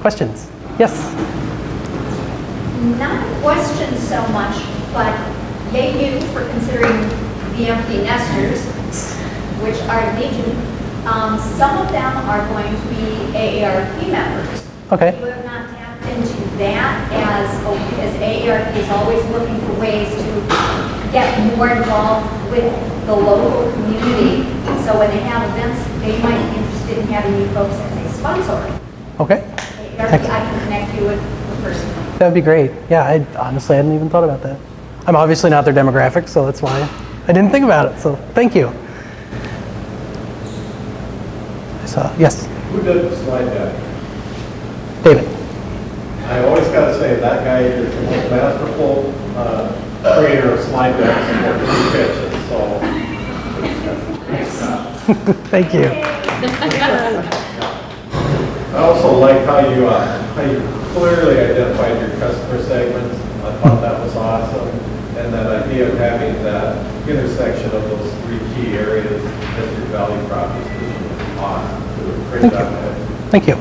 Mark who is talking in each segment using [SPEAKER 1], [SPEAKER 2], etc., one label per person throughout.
[SPEAKER 1] Questions? Yes?
[SPEAKER 2] Not a question so much, but yay you for considering the empty nesters, which are legion. Some of them are going to be AARP members.
[SPEAKER 1] Okay.
[SPEAKER 2] You have not tapped into that as AARP is always looking for ways to get more involved with the local community. So when they have events, they might be interested in having you folks as a sponsor.
[SPEAKER 1] Okay.
[SPEAKER 2] AARP, I can connect you with the person.
[SPEAKER 1] That would be great. Yeah, I honestly hadn't even thought about that. I'm obviously not their demographic, so that's why I didn't think about it. So thank you. Yes?
[SPEAKER 3] Who did the slide deck?
[SPEAKER 1] David.
[SPEAKER 3] I always got to say, that guy is the most masterful creator of slide decks and more pitches, so.
[SPEAKER 1] Thank you.
[SPEAKER 3] I also like how you clearly identified your customer segments. I thought that was awesome. And that idea of having that intersection of those three key areas as your value proposition is awesome.
[SPEAKER 1] Thank you. Thank you.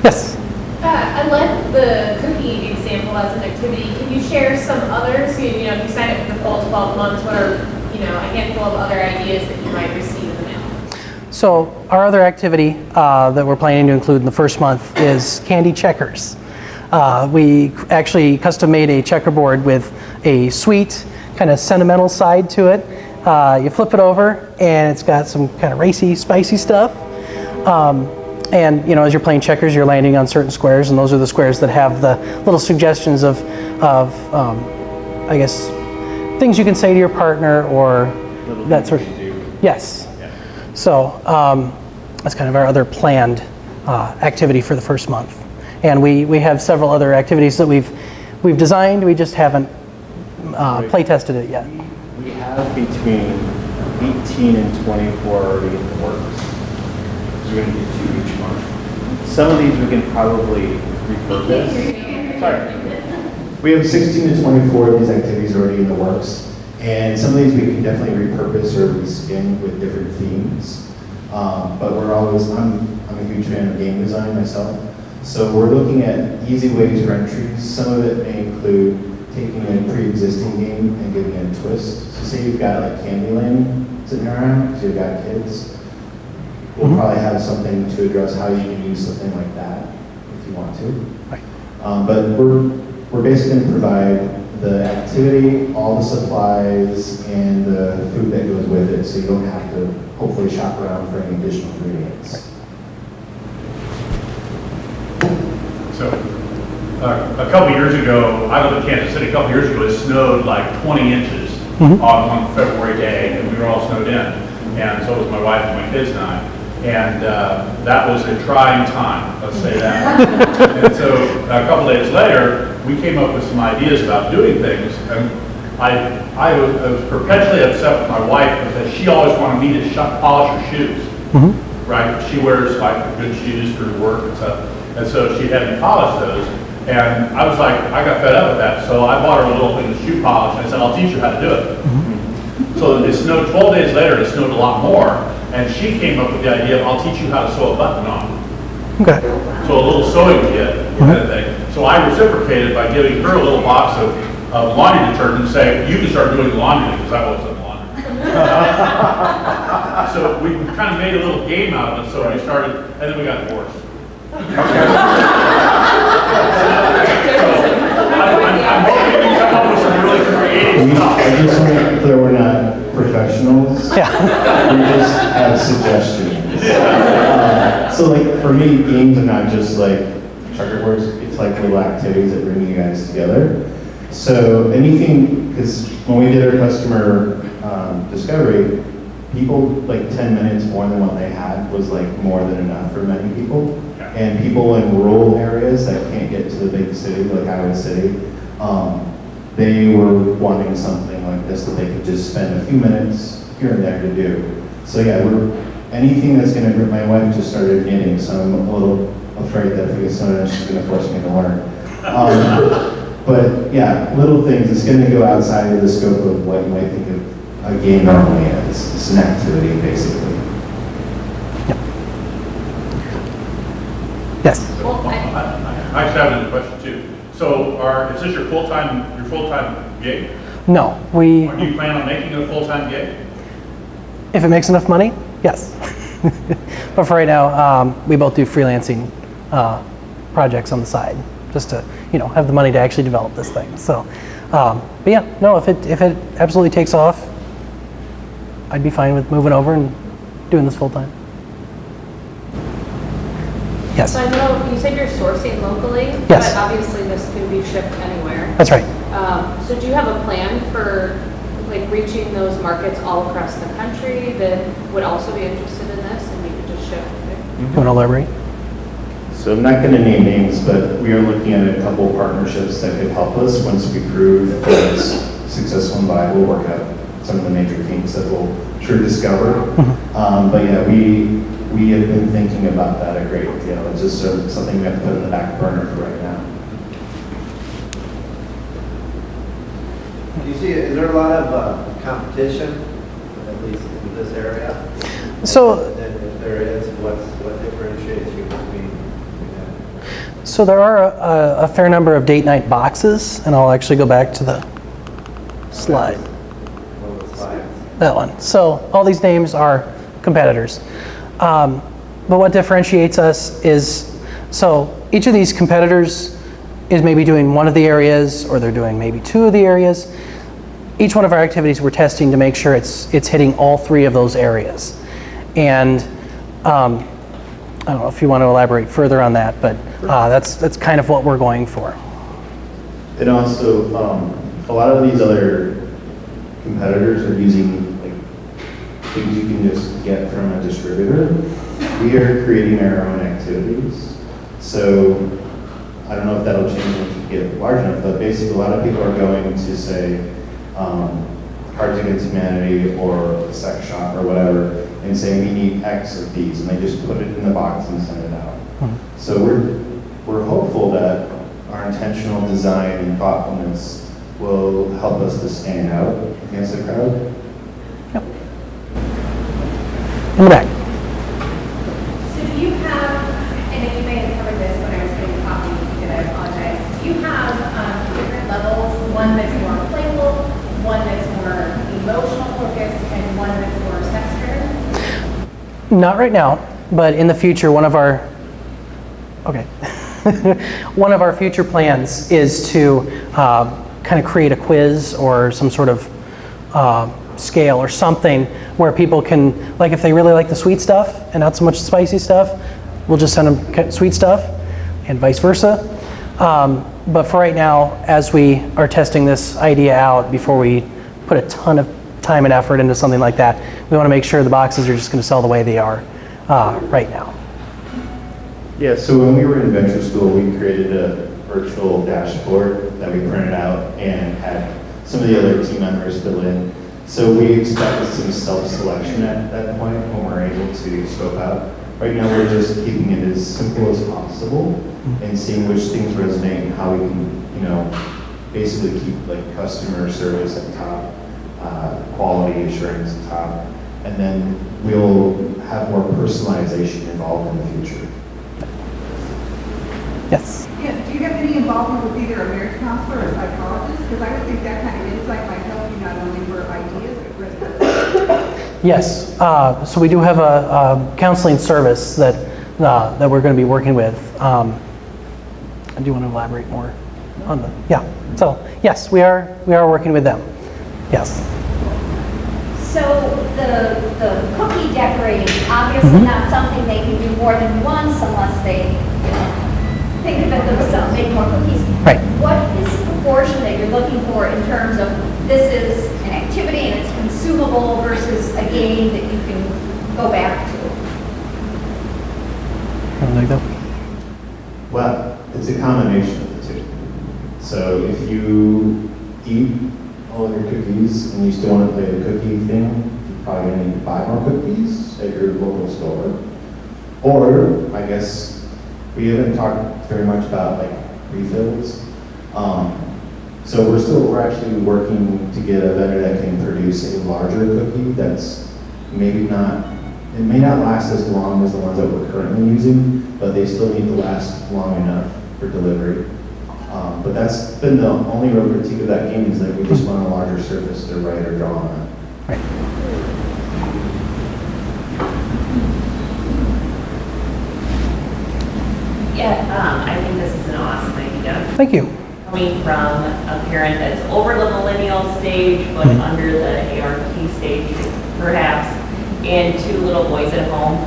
[SPEAKER 1] Yes?
[SPEAKER 4] I like the cookie example as an activity. Can you share some others? You know, if you sign up for the full 12 months, what are, a handful of other ideas that you might receive in the mail?
[SPEAKER 1] So our other activity that we're planning to include in the first month is candy checkers. We actually custom made a checkerboard with a sweet, kind of sentimental side to it. You flip it over and it's got some kind of racy, spicy stuff. And as you're playing checkers, you're landing on certain squares, and those are the squares that have the little suggestions of I guess, things you can say to your partner or that sort of. Yes. Yeah. So that's kind of our other planned activity for the first month. And we have several other activities that we've designed. We just haven't play tested it yet.
[SPEAKER 5] We have between 18 and 24 already in the works. We're going to do 2 each month. Some of these we can probably repurpose. Sorry.
[SPEAKER 6] We have 16 to 24 of these activities already in the works. And some of these we can definitely repurpose or reskin with different themes. But I'm a huge fan of game design myself. So we're looking at easy ways for entries. Some of it may include taking a pre-existing game and giving it a twist. So say you've got like Candyland sitting around, because you've got kids. We'll probably have something to address how you can use something like that if you want to.
[SPEAKER 1] Right.
[SPEAKER 6] But we're basically going to provide the activity, all the supplies, and the food that goes with it, so you don't have to hopefully shop around for any additional ingredients.
[SPEAKER 1] Right.
[SPEAKER 7] So, a couple years ago, I lived in Kansas City, a couple years ago, it snowed like 20 inches on February day, and we were all snowed in. And so was my wife and my kids and I. And that was a trying time, let's say that. And so a couple days later, we came up with some ideas about doing things. And I was perpetually upset with my wife because she always wanted me to polish her shoes. Right? She wears like good shoes for work and stuff. And so she had me polish those. And I was like, I got fed up with that. So I bought her a little thing of shoe polish and I said, I'll teach you how to do it. So it snowed 12 days later, it snowed a lot more. And she came up with the idea of, I'll teach you how to sew a button on.
[SPEAKER 1] Okay.
[SPEAKER 7] So a little sewing kit kind of thing. So I reciprocated by giving her a little box of laundry detergent and saying, you can start doing the laundry because I wasn't laundry. So we kind of made a little game out of it. So we started, and then we got divorced. I'm hoping we can come up with some really creative stuff.
[SPEAKER 6] I just want to be clear, we're not professionals.
[SPEAKER 1] Yeah.
[SPEAKER 6] We just have suggestions. So like for me, games are not just like checkerboards, it's like little activities that bring you guys together. So anything, because when we did our customer discovery, people like 10 minutes more than what they had was like more than enough for many people. And people in rural areas that can't get to the big city, like Iowa City, they were wanting something like this that they could just spend a few minutes here and there to do. So yeah, anything that's going to, my wife just started knitting, so I'm a little afraid that if we get someone, she's going to force me to learn. But yeah, little things, it's going to go outside of the scope of what you might think of a game normally is. It's an activity, basically.
[SPEAKER 1] Yes.
[SPEAKER 7] So, I actually have another question too. So is this your full-time gig?
[SPEAKER 1] No,
[SPEAKER 7] Or do you plan on making it a full-time gig?
[SPEAKER 1] if it makes enough money, yes. But for right now, we both do freelancing projects on the side, just to have the money to actually develop this thing. So, but yeah, no, if it absolutely takes off, I'd be fine with moving over and doing this full time. Yes,
[SPEAKER 8] So I know you said you're sourcing locally,
[SPEAKER 1] Yes.
[SPEAKER 8] but obviously this can be shipped anywhere.
[SPEAKER 1] that's right.
[SPEAKER 8] So do you have a plan for like reaching those markets all across the country that would also be interested in this and you could just ship?
[SPEAKER 1] You want to elaborate?
[SPEAKER 6] So I'm not going to name names, but we are looking at a couple partnerships that could help us once we prove that it's successful and viable, work out some of the major kinks that we'll sure discover. But yeah, we have been thinking about that a great deal. It's just something we have to put in the back burner for right now.
[SPEAKER 9] Do you see, is there a lot of competition, at least in this area?
[SPEAKER 1] So,
[SPEAKER 9] And if there is, what differentiates you between them?
[SPEAKER 1] so there are a fair number of date night boxes, and I'll actually go back to the slide.
[SPEAKER 9] One of the slides.
[SPEAKER 1] That one. So all these names are competitors. But what differentiates us is, so each of these competitors is maybe doing one of the areas, or they're doing maybe two of the areas. Each one of our activities we're testing to make sure it's hitting all three of those areas. And I don't know if you want to elaborate further on that, but that's kind of what we're going for.
[SPEAKER 6] And also, a lot of these other competitors are using things you can just get from a distributor. We are creating our own activities. So I don't know if that'll change if you get large enough, but basically a lot of people are going to say Cards Against Humanity or Sex Shop or whatever and say we need X of these, and they just put it in the box and send it out. So we're hopeful that our intentional design and thoughtfulness will help us to stand out against the crowd.
[SPEAKER 1] Yep. In the back.
[SPEAKER 2] So do you have, and if you may have covered this when I was getting coffee, if you did, I apologize. Do you have different levels, one that's more playful, one that's more emotional focused, and one that's more sex-driven?
[SPEAKER 1] Not right now, but in the future, one of our one of our future plans is to kind of create a quiz or some sort of scale or something where people can, like if they really like the sweet stuff and not so much spicy stuff, we'll just send them sweet stuff and vice versa. But for right now, as we are testing this idea out, before we put a ton of time and effort into something like that, we want to make sure the boxes are just going to sell the way they are right now.
[SPEAKER 6] Yeah, so when we were in venture school, we created a virtual dashboard that we printed out and had some of the other team members fill in. So we expect some self-selection at that point when we're able to scope out. Right now, we're just keeping it as simple as possible and seeing which things resonate and how we can, basically keep customer service at top, quality assurance at top, and then we'll have more personalization involved in the future.
[SPEAKER 1] Yes.
[SPEAKER 10] Yeah, do you have any involvement with either a marriage counselor or a psychologist? Because I would think that kind of insight might help you not only for ideas, but for
[SPEAKER 1] Yes. So we do have a counseling service that we're going to be working with. I do want to elaborate more on the, yeah. So yes, we are working with them. Yes.
[SPEAKER 2] So the cookie decorating, obviously not something they can do more than once unless they think of it themselves, make more cookies.
[SPEAKER 1] Right.
[SPEAKER 2] What is the proportion that you're looking for in terms of this is an activity and it's consumable versus a game that you can go back to?
[SPEAKER 1] Like that.
[SPEAKER 6] Well, it's a combination of the two. So if you eat all of your cookies and you still want to play the cookie thing, you're probably going to need to buy more cookies at your local store. Or, I guess, we haven't talked very much about refills. So we're actually working to get a vendor that can produce a larger cookie that's maybe not It may not last as long as the ones that we're currently using, but they still need to last long enough for delivery. But that's been the only real critique of that game, is that we just want a larger surface to write or draw on.
[SPEAKER 1] Right.
[SPEAKER 11] Yeah, I think this is an awesome idea.
[SPEAKER 1] Thank you.
[SPEAKER 11] Coming from a parent that's over the millennial stage, but under the ARP stage, perhaps, and 2 little boys at home,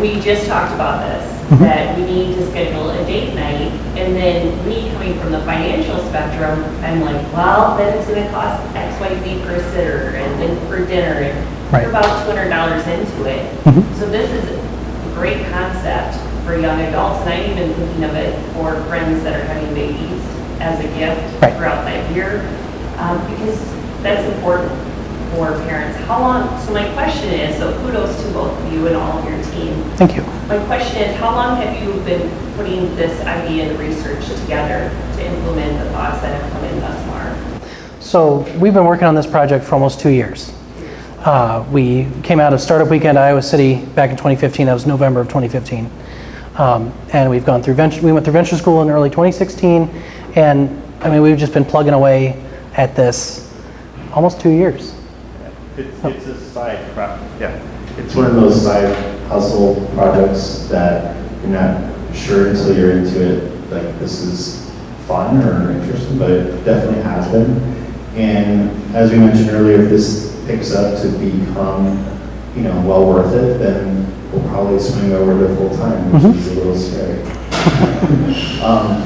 [SPEAKER 11] we just talked about this, that we need to schedule a date night, and then me coming from the financial spectrum, I'm like, well, then it's gonna cost XYZ per sitter, and then for dinner, and
[SPEAKER 1] Right.
[SPEAKER 11] we're about $200 into it. So this is a great concept for young adults, and I'm even thinking of it for friends that are having babies as a gift
[SPEAKER 1] Right.
[SPEAKER 11] throughout that year, because that's important for parents. How long, so my question is, so kudos to both of you and all of your team.
[SPEAKER 1] Thank you.
[SPEAKER 11] My question is, how long have you been putting this idea and research together to implement the thoughts that have come in thus far?
[SPEAKER 1] So we've been working on this project for almost 2 years. We came out of Startup Weekend Iowa City back in 2015. That was November of 2015. And we've gone through we went through venture school in early 2016. And I mean, we've just been plugging away at this almost 2 years.
[SPEAKER 5] It's a side project, yeah.
[SPEAKER 6] It's one of those side hustle projects that you're not sure until you're into it, like this is fun or interesting, but it definitely has been. And as we mentioned earlier, if this picks up to become, well worth it, then we'll probably swing over to full time, which is a little scary.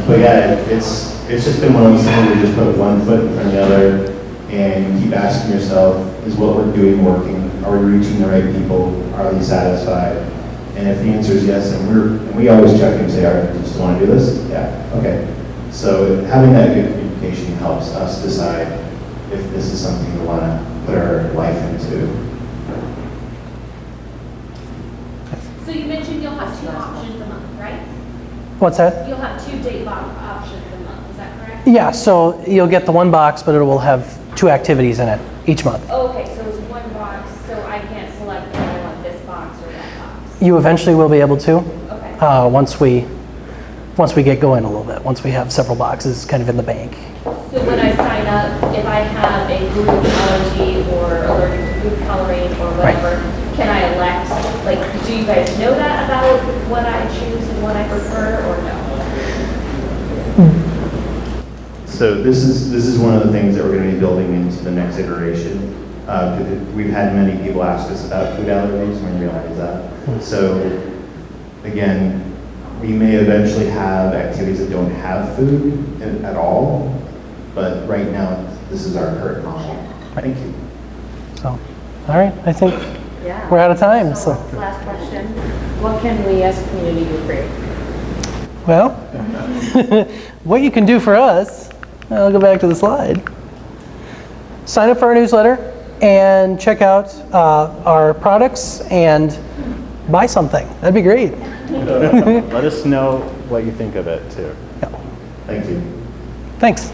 [SPEAKER 6] But yeah, it's just been one of those things where you just put one foot in front of the other and you keep asking yourself, is what we're doing working? Are we reaching the right people? Are they satisfied? And if the answer is yes, and we always check and say, all right, do you still want to do this? Yeah, okay. So having that good communication helps us decide if this is something we want to put our life into.
[SPEAKER 4] So you mentioned you'll have 2 options a month, right?
[SPEAKER 1] What's that?
[SPEAKER 4] You'll have 2 date box options a month, is that correct?
[SPEAKER 1] Yeah, so you'll get the one box, but it will have 2 activities in it each month.
[SPEAKER 4] Oh, okay, so it's 1 box, so I can't select whether I want this box or that box.
[SPEAKER 1] You eventually will be able to,
[SPEAKER 4] Okay.
[SPEAKER 1] once we get going a little bit, once we have several boxes kind of in the bank.
[SPEAKER 4] So when I sign up, if I have a gluten allergy or allergic to food coloring or whatever, can I elect, like, do you guys know that about what I choose and what I prefer, or no?
[SPEAKER 6] So this is one of the things that we're going to be building into the next iteration. Because we've had many people ask us about food allergies, and we realize that. So again, we may eventually have activities that don't have food at all, but right now this is our current model. Thank you.
[SPEAKER 1] So, all right, I think
[SPEAKER 8] Yeah.
[SPEAKER 1] we're out of time. So,
[SPEAKER 8] Last question. What can we as a community do for you?
[SPEAKER 1] well, what you can do for us, I'll go back to the slide. Sign up for our newsletter and check out our products and buy something. That'd be great.
[SPEAKER 5] Let us know what you think of it too.
[SPEAKER 6] Thank you.
[SPEAKER 1] Thanks.